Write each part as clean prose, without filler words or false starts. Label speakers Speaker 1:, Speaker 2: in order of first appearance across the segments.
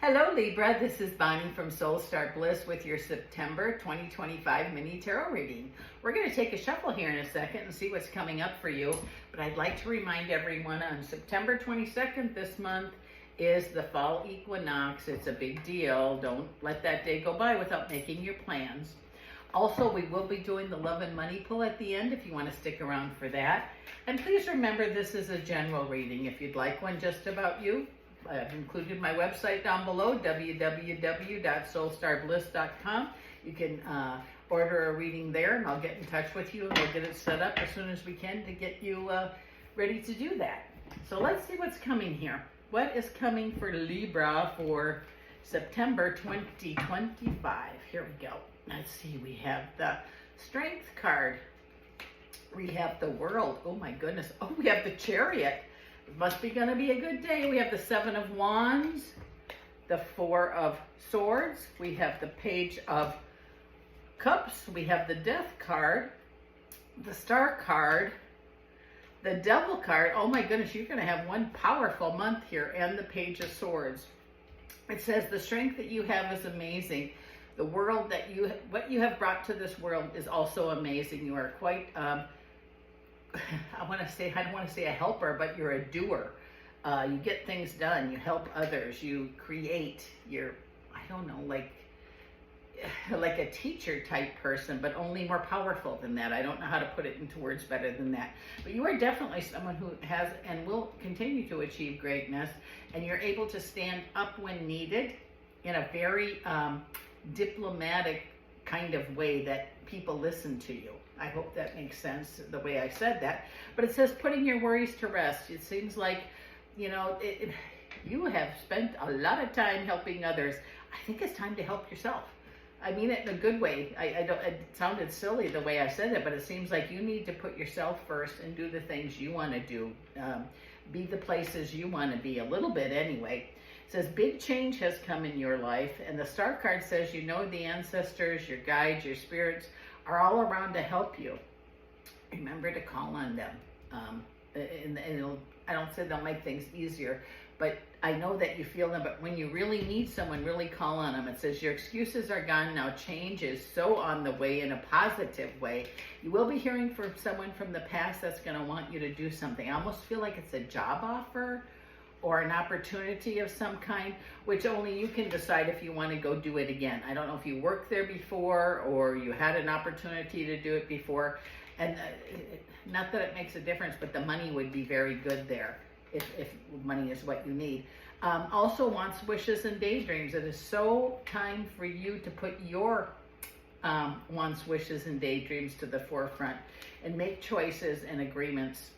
Speaker 1: Hello Libra, this is Bonnie from Soul Star Bliss with your September 2025 mini tarot reading. We're going to take a shuffle here in a second and see what's coming up for you, but I'd like to remind everyone on September 22nd this month is the fall equinox. It's a big deal. Don't let that day go by without making your plans. Also, we will be doing the love and money pull at the end if you want to stick around for that. And please remember, this is a general reading. If you'd like one just about you, I've included my website down below, www.soulstarbliss.com. You can order a reading there, and I'll get in touch with you, and we'll get it set up as soon as we can to get you ready to do that. So let's see what's coming here. What is coming for Libra for September 2025? Here we go. Let's see. We have the Strength card. We have the World. Oh my goodness. Oh, we have the Chariot. It must be going to be a good day. We have the Seven of Wands, the Four of Swords. We have the Page of Cups. We have the Death card, the Star card, the Devil card. Oh my goodness, you're going to have one powerful month here, and the Page of Swords. It says the strength that you have is amazing. The world that what you have brought to this world is also amazing. You are quite I don't want to say a helper, but you're a doer. You get things done. You help others. You create. You're, I don't know, like a teacher type person, but only more powerful than that. I don't know how to put it into words better than that. But you are definitely someone who has and will continue to achieve greatness, and you're able to stand up when needed in a very diplomatic kind of way that people listen to you. I hope that makes sense the way I said that. But it says putting your worries to rest. It seems like, you know, you have spent a lot of time helping others. I think it's time to help yourself. I mean it in a good way. It sounded silly the way I said it, but it seems like you need to put yourself first and do the things you want to do. Be the places you want to be, a little bit anyway. It says big change has come in your life, and the Star card says you know the ancestors, your guides, your spirits are all around to help you. Remember to call on them. And I don't say they'll make things easier, but I know that you feel them. But when you really need someone, really call on them. It says your excuses are gone now. Change is so on the way in a positive way. You will be hearing from someone from the past that's going to want you to do something. I almost feel like it's a job offer or an opportunity of some kind, which only you can decide if you want to go do it again. I don't know if you worked there before or you had an opportunity to do it before. And not that it makes a difference, but the money would be very good there if money is what you need. Also wants, wishes, and daydreams. It is so time for you to put your wants, wishes, and daydreams to the forefront and make choices and agreements.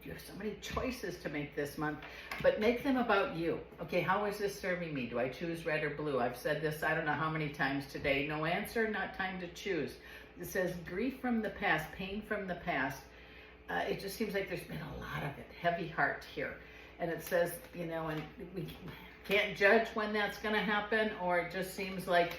Speaker 1: You have so many choices to make this month, but make them about you. Okay, how is this serving me? Do I choose red or blue? I've said this I don't know how many times today. No answer, not time to choose. It says grief from the past, pain from the past. It just seems like there's been a lot of it. Heavy heart here. And it says, you know, and we can't judge when that's going to happen, or it just seems like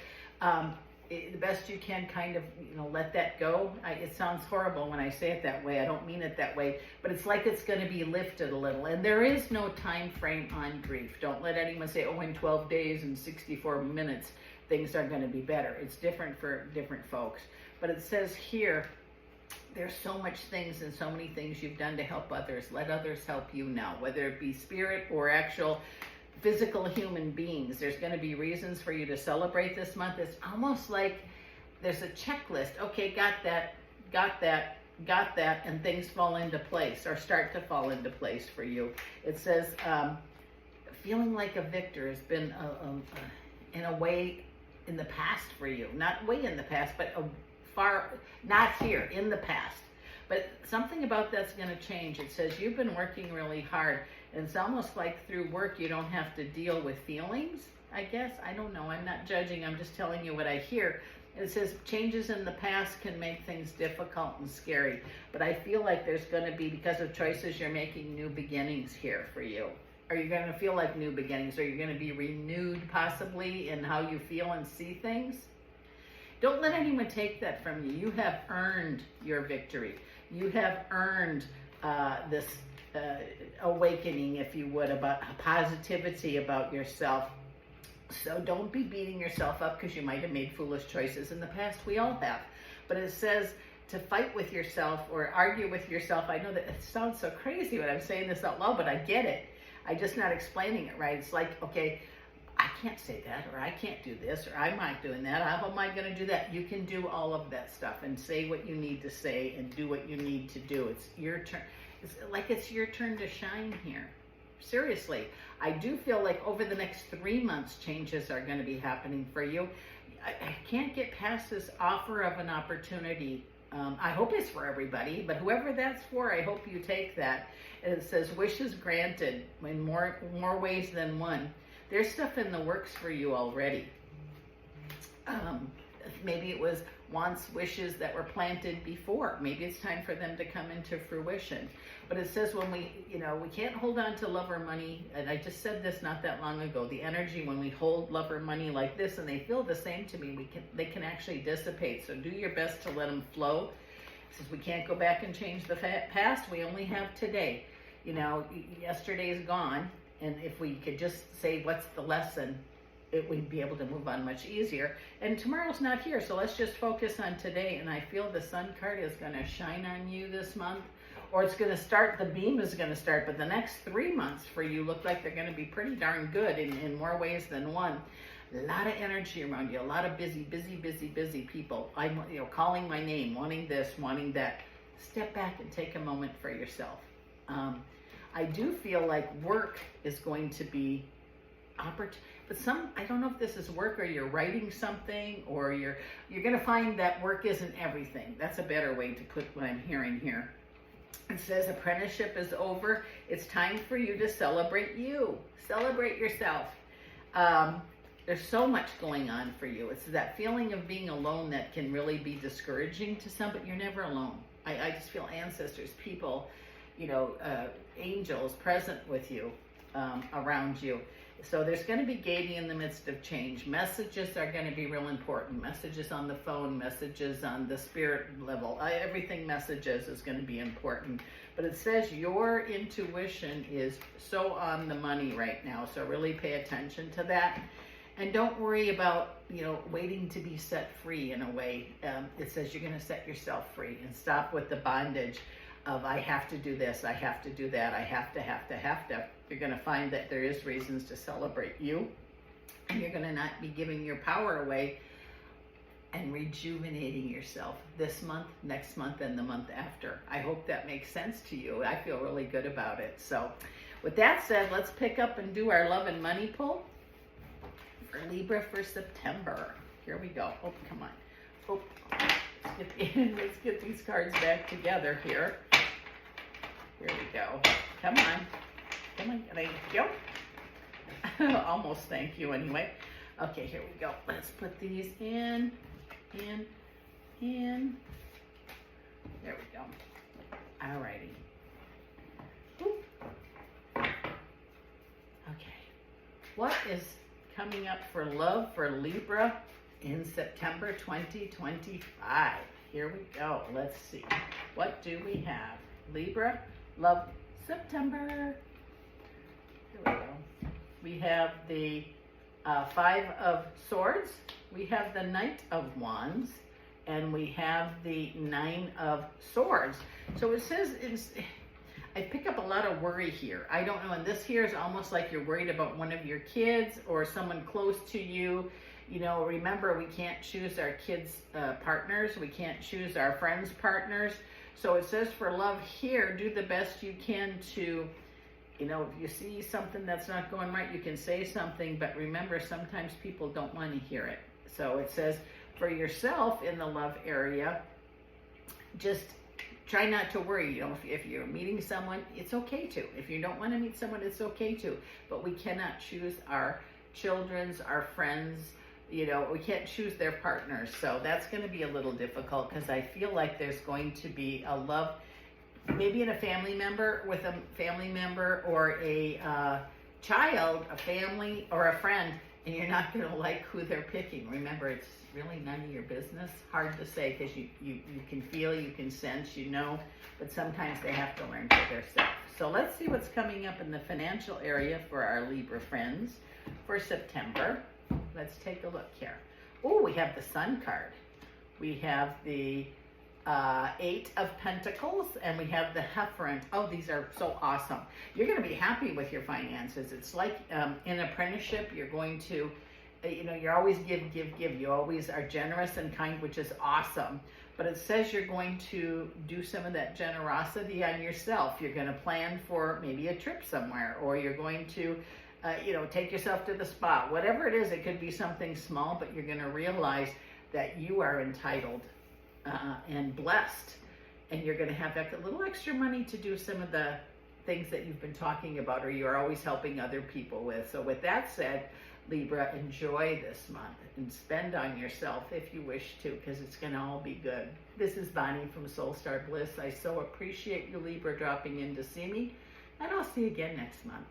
Speaker 1: the best you can kind of, you know, let that go. It sounds horrible when I say it that way. I don't mean it that way, but it's like it's going to be lifted a little. And there is no time frame on grief. Don't let anyone say, oh, in 12 days and 64 minutes, things are going to be better. It's different for different folks. But it says here, there's so much things and so many things you've done to help others. Let others help you now, whether it be spirit or actual physical human beings. There's going to be reasons for you to celebrate this month. It's almost like there's a checklist. Okay, got that, and things fall into place or start to fall into place for you. It says feeling like a victor has been in a way in the past for you. Not way in the past, but not here, in the past. But something about that's going to change. It says you've been working really hard. And it's almost like through work you don't have to deal with feelings, I guess. I don't know. I'm not judging. I'm just telling you what I hear. And it says changes in the past can make things difficult and scary. But I feel like there's going to be, because of choices you're making, new beginnings here for you. Are you going to feel like new beginnings? Are you going to be renewed possibly in how you feel and see things? Don't let anyone take that from you. You have earned your victory. You have earned this awakening, if you would, about positivity about yourself. So don't be beating yourself up because you might have made foolish choices in the past. We all have. But it says to fight with yourself or argue with yourself. I know that it sounds so crazy when I'm saying this out loud, but I get it. I'm just not explaining it right. It's like, okay, I can't say that, or I can't do this, or I'm not doing that. How am I going to do that? You can do all of that stuff and say what you need to say and do what you need to do. It's your turn. It's like it's your turn to shine here. Seriously, I do feel like over the next 3 months, changes are going to be happening for you. I can't get past this offer of an opportunity. I hope it's for everybody, but whoever that's for, I hope you take that. And it says wishes granted in more ways than one. There's stuff in the works for you already. Maybe it was wants, wishes that were planted before. Maybe it's time for them to come into fruition. But it says when we can't hold on to love or money. And I just said this not that long ago. The energy when we hold love or money like this, and they feel the same to me, they can actually dissipate. So do your best to let them flow. It says we can't go back and change the past. We only have today. Yesterday is gone. And if we could just say, what's the lesson, it would be able to move on much easier. And tomorrow's not here, so let's just focus on today. And I feel the sun card is going to shine on you this month, or it's going to start, the beam is going to start, but the next 3 months for you look like they're going to be pretty darn good in more ways than one. A lot of energy around you, a lot of busy people. I'm calling my name, wanting this, wanting that. Step back and take a moment for yourself. I do feel like work is going to be opportune, but I don't know if this is work or you're writing something, or you're going to find that work isn't everything. That's a better way to put what I'm hearing here. It says apprenticeship is over. It's time for you to celebrate you. Celebrate yourself. There's so much going on for you. It's that feeling of being alone that can really be discouraging to some, but you're never alone. I just feel ancestors, people, angels present with you, around you. So there's going to be gaining in the midst of change. Messages are going to be real important. Messages on the phone, messages on the spirit level. Everything messages is going to be important. But it says your intuition is so on the money right now. So really pay attention to that. And don't worry about, waiting to be set free in a way. It says you're going to set yourself free and stop with the bondage of I have to do this, I have to do that, I have to. You're going to find that there is reasons to celebrate you, and you're going to not be giving your power away and rejuvenating yourself this month, next month, and the month after. I hope that makes sense to you. I feel really good about it. So with that said, let's pick up and do our love and money pull for Libra for September. Here we go. Oh, come on. Oh, let's get these cards back together here. Here we go. Come on. Thank you. Almost thank you anyway. Okay, here we go. Let's put these in. There we go. Alrighty. Okay. What is coming up for love for Libra in September 2025? Here we go. Let's see. What do we have? Libra, love, September. Here we go. We have the Five of Swords. We have the Knight of Wands. And we have the Nine of Swords. So it says, I pick up a lot of worry here. I don't know. And this here is almost like you're worried about one of your kids or someone close to you. Remember, we can't choose our kids' partners. We can't choose our friends' partners. So it says for love here, do the best you can to, if you see something that's not going right, you can say something. But remember, sometimes people don't want to hear it. So it says for yourself in the love area, just try not to worry. If you're meeting someone, it's okay to. If you don't want to meet someone, it's okay to. But we cannot choose our children's, our friends, we can't choose their partners. So that's going to be a little difficult because I feel like there's going to be a love, maybe in a family member, with a family member or a child, a family or a friend, and you're not going to like who they're picking. Remember, it's really none of your business. Hard to say because you can feel, you can sense, but sometimes they have to learn for themselves. So let's see what's coming up in the financial area for our Libra friends for September. Let's take a look here. Oh, we have the Sun card. We have the Eight of Pentacles, and we have the Hierophant. Oh, these are so awesome. You're going to be happy with your finances. It's like in apprenticeship, you're going to, you're always give. You always are generous and kind, which is awesome. But it says you're going to do some of that generosity on yourself. You're going to plan for maybe a trip somewhere, or you're going to, take yourself to the spa. Whatever it is, it could be something small, but you're going to realize that you are entitled and blessed, and you're going to have a little extra money to do some of the things that you've been talking about, or you're always helping other people with. So with that said, Libra, enjoy this month and spend on yourself if you wish to, because it's going to all be good. This is Bonnie from Soul Star Bliss. I so appreciate you, Libra, dropping in to see me, and I'll see you again next month.